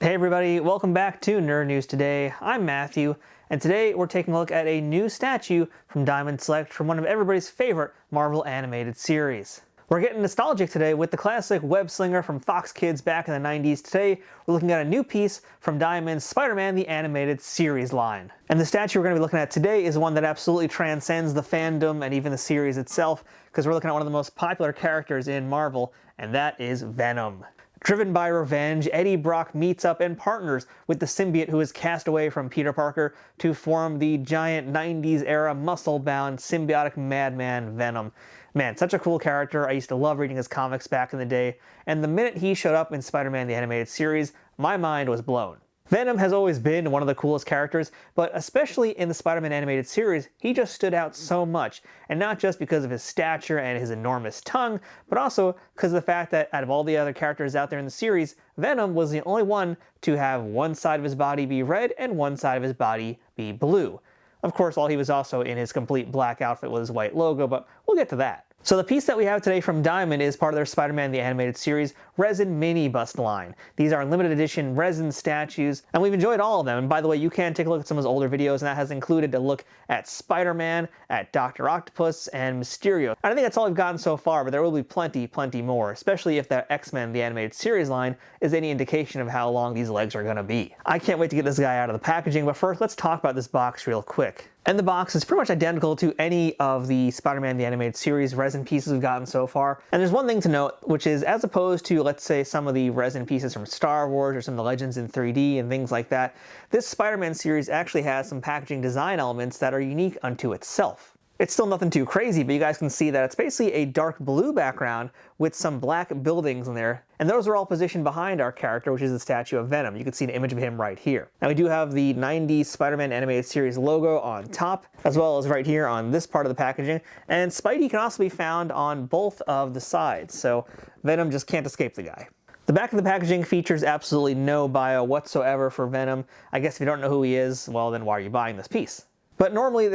Hey everybody, welcome back to Nerd News Today. I'm Matthew, and today we're taking a look at a new statue from Diamond Select from one of everybody's favorite Marvel animated series. We're getting nostalgic today with the classic web slinger from Fox Kids back in the 90s. Today, we're looking at a new piece from Diamond's Spider-Man the Animated Series line. And the statue we're going to be looking at today is one that absolutely transcends the fandom and even the series itself, because we're looking at one of the most popular characters in Marvel, and that is Venom. Driven by revenge, Eddie Brock meets up and partners with the symbiote who is cast away from Peter Parker to form the giant 90s era muscle-bound symbiotic madman Venom. Man, such a cool character. I used to love reading his comics back in the day, and the minute he showed up in Spider-Man the Animated Series, my mind was blown. Venom has always been one of the coolest characters, but especially in the Spider-Man animated series, he just stood out so much, and not just because of his stature and his enormous tongue, but also because of the fact that out of all the other characters out there in the series, Venom was the only one to have one side of his body be red and one side of his body be blue. Of course, while he was also in his complete black outfit with his white logo, but we'll get to that. So the piece that we have today from Diamond is part of their Spider-Man the Animated Series resin mini bust line. These are limited edition resin statues, and we've enjoyed all of them. And by the way, you can take a look at some of his older videos, and that has included a look at Spider-Man, at Dr. Octopus, and Mysterio. And I think that's all we've gotten so far, but there will be plenty more, especially if the X-Men the Animated Series line is any indication of how long these legs are going to be. I can't wait to get this guy out of the packaging, but first let's talk about this box real quick. And the box is pretty much identical to any of the Spider-Man the Animated Series resin pieces we've gotten so far. And there's one thing to note, which is as opposed to, let's say, some of the resin pieces from Star Wars or some of the Legends in 3D and things like that, this Spider-Man series actually has some packaging design elements that are unique unto itself. It's still nothing too crazy, but you guys can see that it's basically a dark blue background with some black buildings in there, and those are all positioned behind our character, which is the statue of Venom. You can see an image of him right here. Now we do have the 90s Spider-Man Animated Series logo on top, as well as right here on this part of the packaging, and Spidey can also be found on both of the sides, so Venom just can't escape the guy. The back of the packaging features absolutely no bio whatsoever for Venom. I guess if you don't know who he is, well then why are you buying this piece? But normally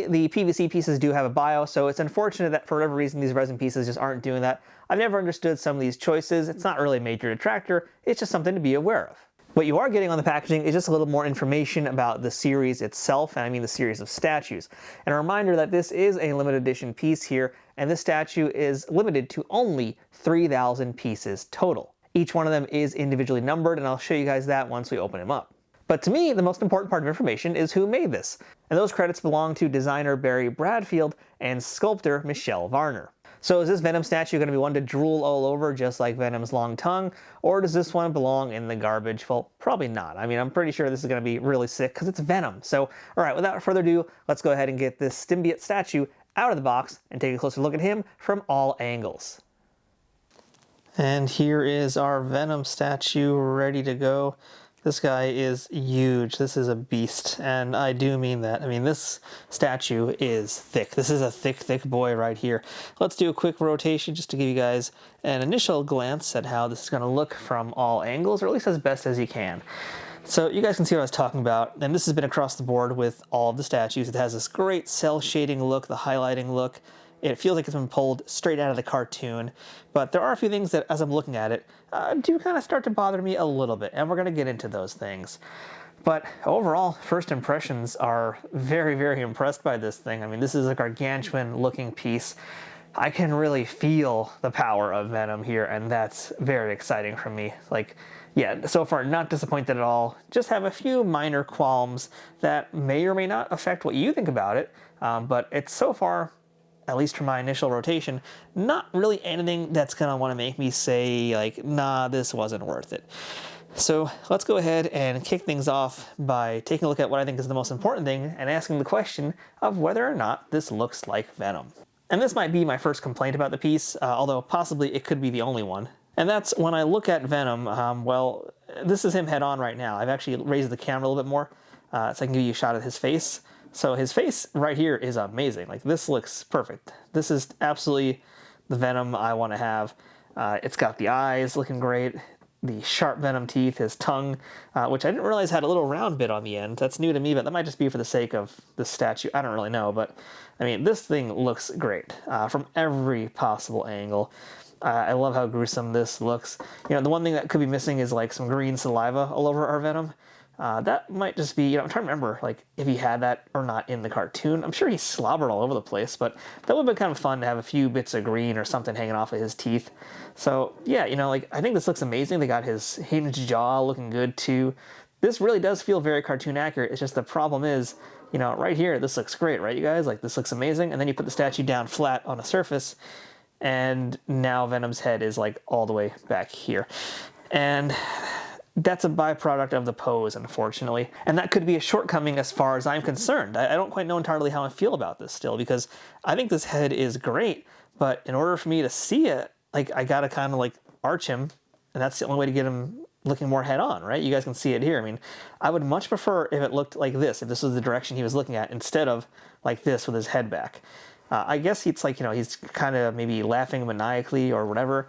the PVC pieces do have a bio, so it's unfortunate that for whatever reason these resin pieces just aren't doing that. I've never understood some of these choices. It's not really a major detractor, it's just something to be aware of. What you are getting on the packaging is just a little more information about the series itself, and I mean the series of statues. And a reminder that this is a limited edition piece here, and this statue is limited to only 3,000 pieces total. Each one of them is individually numbered, and I'll show you guys that once we open them up. But to me, the most important part of information is who made this, and those credits belong to designer Barry Bradfield and sculptor Michelle Varner. So is this Venom statue going to be one to drool all over just like Venom's long tongue, or does this one belong in the garbage? Well, probably not. I mean, I'm pretty sure this is going to be really sick because it's Venom. So, alright, without further ado, let's go ahead and get this symbiote statue out of the box and take a closer look at him from all angles. And here is our Venom statue ready to go. This guy is huge. This is a beast, and I do mean that. I mean, this statue is thick. This is a thick boy right here. Let's do a quick rotation just to give you guys an initial glance at how this is going to look from all angles, or at least as best as you can. So you guys can see what I was talking about, and this has been across the board with all of the statues. It has this great cell shading look, the highlighting look. It feels like it's been pulled straight out of the cartoon, but there are a few things that, as I'm looking at it, do kind of start to bother me a little bit, and we're going to get into those things. But overall, first impressions are very impressed by this thing. I mean, this is a gargantuan-looking piece. I can really feel the power of Venom here, and that's very exciting for me. Like, yeah, so far not disappointed at all. Just have a few minor qualms that may or may not affect what you think about it, but it's so far, at least from my initial rotation, not really anything that's going to want to make me say, like, nah, this wasn't worth it. So let's go ahead and kick things off by taking a look at what I think is the most important thing and asking the question of whether or not this looks like Venom. And this might be my first complaint about the piece, although possibly it could be the only one. And that's when I look at Venom, well, this is him head on right now. I've actually raised the camera a little bit more so I can give you a shot of his face. So his face right here is amazing. Like, this looks perfect. This is absolutely the Venom I want to have. It's got the eyes looking great, the sharp Venom teeth, his tongue, which I didn't realize had a little round bit on the end. That's new to me, but that might just be for the sake of the statue. I don't really know, but I mean, this thing looks great from every possible angle. I love how gruesome this looks. You know, the one thing that could be missing is like some green saliva all over our Venom. That might just be, you know, I'm trying to remember like if he had that or not in the cartoon. I'm sure he slobbered all over the place, but that would have been kind of fun to have a few bits of green or something hanging off of his teeth. So yeah, you know, like I think this looks amazing. They got his hinged jaw looking good too. This really does feel very cartoon accurate. It's just the problem is, you know, right here, this looks great, right, you guys? Like this looks amazing. And then you put the statue down flat on a surface, and now Venom's head is like all the way back here. And that's a byproduct of the pose, unfortunately. And that could be a shortcoming as far as I'm concerned. I don't quite know entirely how I feel about this still, because I think this head is great, but in order for me to see it, like I gotta kind of like arch him, and that's the only way to get him looking more head on, right? You guys can see it here. I mean, I would much prefer if it looked like this, if this was the direction he was looking at, instead of like this with his head back. I guess it's like, you know, he's kind of maybe laughing maniacally or whatever.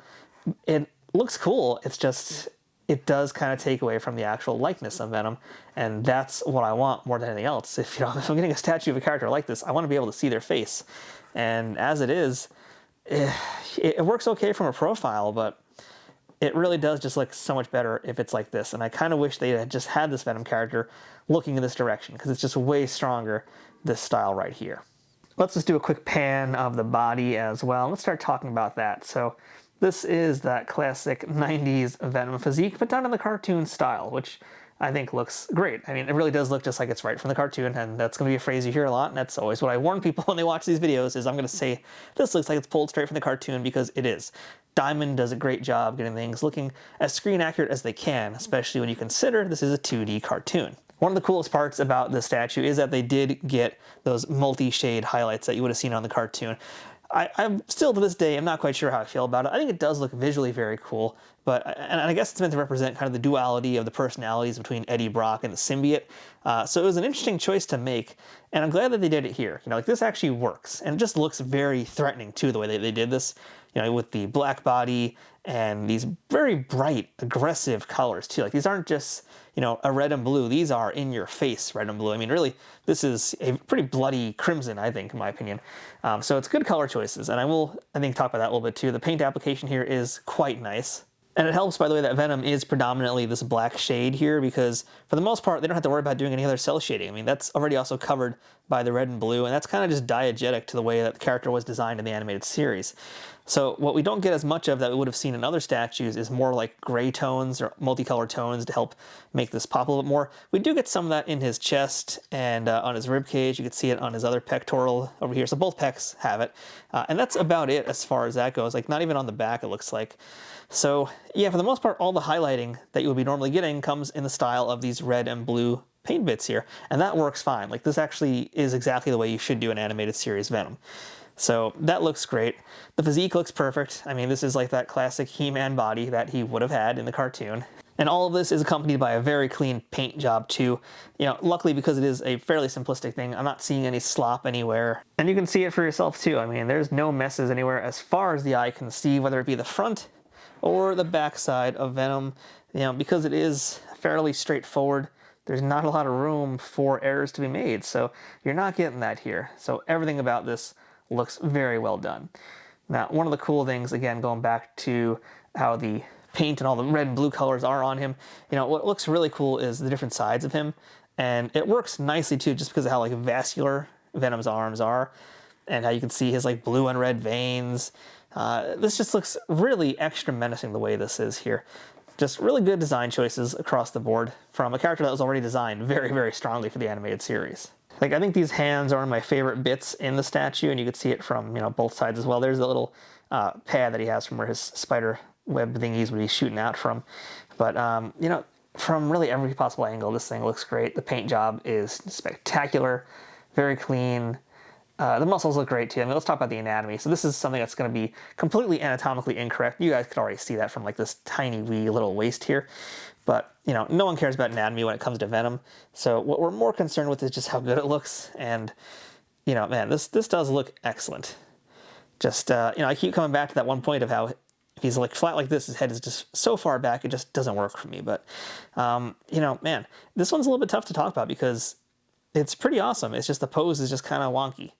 It looks cool. It's just, it does kind of take away from the actual likeness of Venom, and that's what I want more than anything else. If, you know, if I'm getting a statue of a character like this, I want to be able to see their face. And as it is, it works okay from a profile, but it really does just look so much better if it's like this. And I kind of wish they had just had this Venom character looking in this direction, because it's just way stronger, this style right here. Let's just do a quick pan of the body as well. Let's start talking about that. So this is that classic 90s Venom physique, but done in the cartoon style, which I think looks great. I mean, it really does look just like it's right from the cartoon, and that's going to be a phrase you hear a lot, and that's always what I warn people when they watch these videos, is I'm going to say, this looks like it's pulled straight from the cartoon, because it is. Diamond does a great job getting things looking as screen accurate as they can, especially when you consider this is a 2D cartoon. One of the coolest parts about the statue is that they did get those multi-shade highlights that you would have seen on the cartoon. I'm still, to this day, I'm not quite sure how I feel about it. I think it does look visually very cool, and I guess it's meant to represent kind of the duality of the personalities between Eddie Brock and the symbiote. So it was an interesting choice to make, and I'm glad that they did it here. You know, like this actually works, and it just looks very threatening too, the way they did this. You know, with the black body and these very bright, aggressive colors too. Like these aren't just, you know, a red and blue. These are in your face red and blue. I mean, really, this is a pretty bloody crimson, I think, in my opinion. So it's good color choices, and I think, talk about that a little bit too. The paint application here is quite nice. And it helps, by the way, that Venom is predominantly this black shade here, because for the most part, they don't have to worry about doing any other cell shading. I mean, that's already also covered by the red and blue, and that's kind of just diegetic to the way that the character was designed in the animated series. So what we don't get as much of that we would have seen in other statues is more like gray tones or multicolored tones to help make this pop a little bit more. We do get some of that in his chest and on his rib cage. You can see it on his other pectoral over here. So both pecs have it. And that's about it as far as that goes. Like not even on the back, it looks like. So yeah, for the most part, all the highlighting that you would be normally getting comes in the style of these red and blue paint bits here. And that works fine. Like this actually is exactly the way you should do an animated series Venom. So that looks great. The physique looks perfect. I mean, this is like that classic He-Man body that he would have had in the cartoon. And all of this is accompanied by a very clean paint job too. You know, luckily, because it is a fairly simplistic thing, I'm not seeing any slop anywhere. And you can see it for yourself too. I mean, there's no messes anywhere as far as the eye can see, whether it be the front or the back side of Venom. You know, because it is fairly straightforward, there's not a lot of room for errors to be made. So you're not getting that here. So everything about this looks very well done. Now, one of the cool things, again, going back to how the paint and all the red and blue colors are on him, you know, what looks really cool is the different sides of him. And it works nicely too, just because of how like vascular Venom's arms are, and how you can see his like blue and red veins. This just looks really extra menacing the way this is here. Just really good design choices across the board from a character that was already designed very, very strongly for the animated series. Like, I think these hands are one of my favorite bits in the statue, and you can see it from, you know, both sides as well. There's the little pad that he has from where his spider web thingies would be shooting out from. But, you know, from really every possible angle, this thing looks great. The paint job is spectacular, very clean. The muscles look great too. I mean, let's talk about the anatomy. So this is something that's going to be completely anatomically incorrect. You guys could already see that from like this tiny wee little waist here. But, you know, no one cares about anatomy when it comes to Venom. So what we're more concerned with is just how good it looks. And, you know, man, this does look excellent. Just, you know, I keep coming back to that one point of how if he's like flat like this, his head is just so far back, it just doesn't work for me. But, you know, man, this one's a little bit tough to talk about because it's pretty awesome. It's just the pose is just kind of wonky.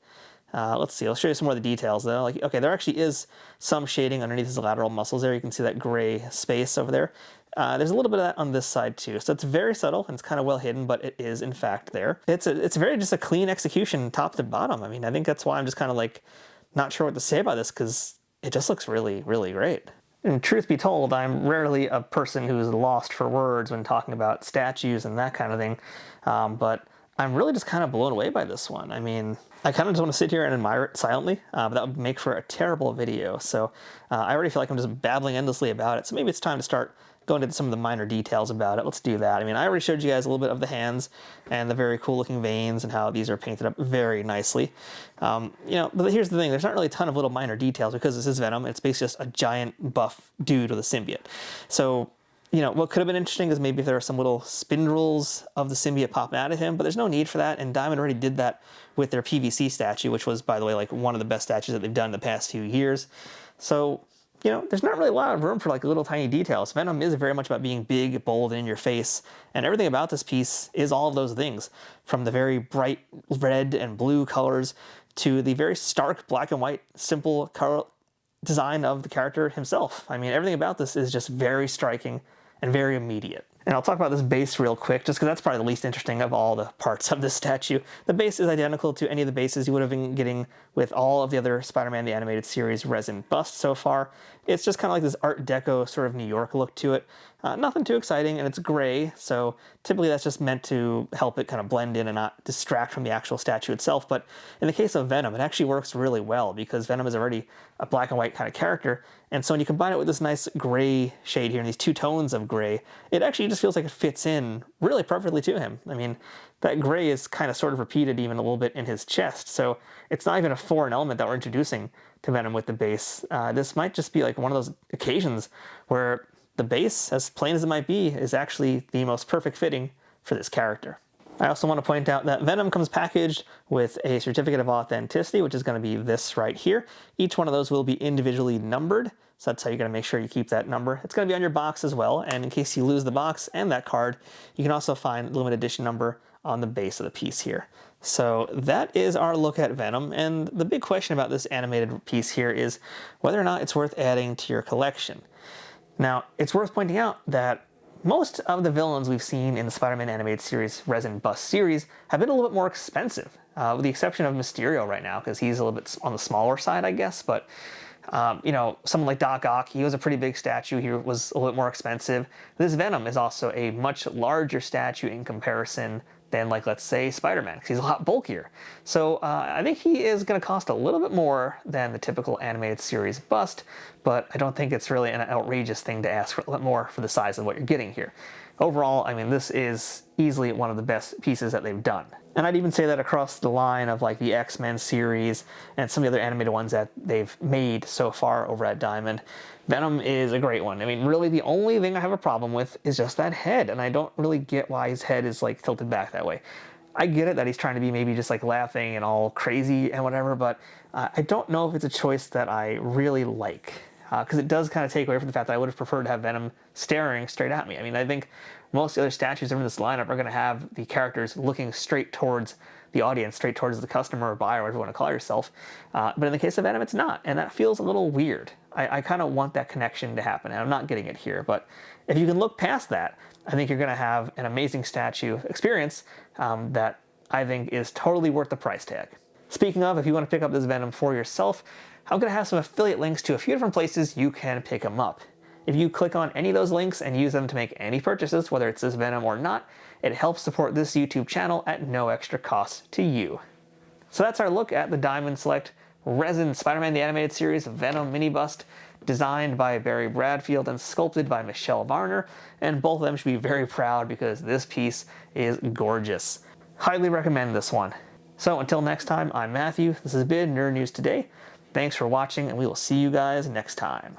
Let's see, I'll show you some more of the details though. Like, okay, there actually is some shading underneath his lateral muscles there. You can see that gray space over there. There's a little bit of that on this side too. So it's very subtle and it's kind of well hidden, but it is in fact there. It's very just a clean execution top to bottom. I mean, I think that's why I'm just kind of like not sure what to say about this, because it just looks really, really great. And truth be told, I'm rarely a person who's lost for words when talking about statues and that kind of thing. But I'm really just kind of blown away by this one. I mean, I kind of just want to sit here and admire it silently, but that would make for a terrible video. So I already feel like I'm just babbling endlessly about it. So maybe it's time to start going into some of the minor details about it. Let's do that. I mean, I already showed you guys a little bit of the hands and the very cool looking veins and how these are painted up very nicely. You know, but here's the thing. There's not really a ton of little minor details because this is Venom. It's basically just a giant buff dude with a symbiote. So, you know, what could have been interesting is maybe if there are some little spindles of the symbiote popping out of him, but there's no need for that, and Diamond already did that with their PVC statue, which was, by the way, like one of the best statues that they've done in the past few years. So, you know, there's not really a lot of room for like little tiny details. Venom is very much about being big, bold, and in your face, and everything about this piece is all of those things, from the very bright red and blue colors to the very stark black and white, simple color design of the character himself. I mean, everything about this is just very striking and very immediate. And I'll talk about this base real quick, just because that's probably the least interesting of all the parts of this statue. The base is identical to any of the bases you would have been getting with all of the other Spider-Man the Animated Series resin busts so far. It's just kind of like this Art Deco sort of New York look to it. Nothing too exciting, and it's gray, so typically that's just meant to help it kind of blend in and not distract from the actual statue itself. But in the case of Venom, it actually works really well because Venom is already a black and white kind of character, and so when you combine it with this nice gray shade here and these two tones of gray, it actually just feels like it fits in really perfectly to him. I mean, that gray is kind of sort of repeated even a little bit in his chest, so it's not even a foreign element that we're introducing to Venom with the base. This might just be like one of those occasions where the base, as plain as it might be, is actually the most perfect fitting for this character. I also want to point out that Venom comes packaged with a certificate of authenticity, which is going to be this right here. Each one of those will be individually numbered, so that's how you're going to make sure you keep that number. It's going to be on your box as well, and in case you lose the box and that card, you can also find the limited edition number on the base of the piece here. So that is our look at Venom, and the big question about this animated piece here is whether or not it's worth adding to your collection. Now, it's worth pointing out that most of the villains we've seen in the Spider-Man Animated Series Resin Bust series have been a little bit more expensive, with the exception of Mysterio right now, because he's a little bit on the smaller side, I guess. But, you know, someone like Doc Ock, he was a pretty big statue. He was a little bit more expensive. This Venom is also a much larger statue in comparison than, like, let's say, Spider-Man, because he's a lot bulkier. So I think he is going to cost a little bit more than the typical animated series bust, but I don't think it's really an outrageous thing to ask for a lot more for the size of what you're getting here. Overall, I mean, this is easily one of the best pieces that they've done. And I'd even say that across the line of like the X-Men series and some of the other animated ones that they've made so far over at Diamond, Venom is a great one. I mean, really the only thing I have a problem with is just that head, and I don't really get why his head is like tilted back that way. I get it that he's trying to be maybe just like laughing and all crazy and whatever, but I don't know if it's a choice that I really like. Because it does kind of take away from the fact that I would have preferred to have Venom staring straight at me. I mean, I think most of the other statues in this lineup are going to have the characters looking straight towards the audience, straight towards the customer or buyer, whatever you want to call yourself. But in the case of Venom, it's not, and that feels a little weird. I kind of want that connection to happen, and I'm not getting it here. But if you can look past that, I think you're going to have an amazing statue experience that I think is totally worth the price tag. Speaking of, if you want to pick up this Venom for yourself, I'm going to have some affiliate links to a few different places you can pick them up. If you click on any of those links and use them to make any purchases, whether it's this Venom or not, it helps support this YouTube channel at no extra cost to you. So that's our look at the Diamond Select Resin Spider-Man the Animated Series Venom Mini Bust, designed by Barry Bradfield and sculpted by Michelle Varner, and both of them should be very proud because this piece is gorgeous. Highly recommend this one. So until next time, I'm Matthew. This has been Nerd News Today. Thanks for watching, and we will see you guys next time.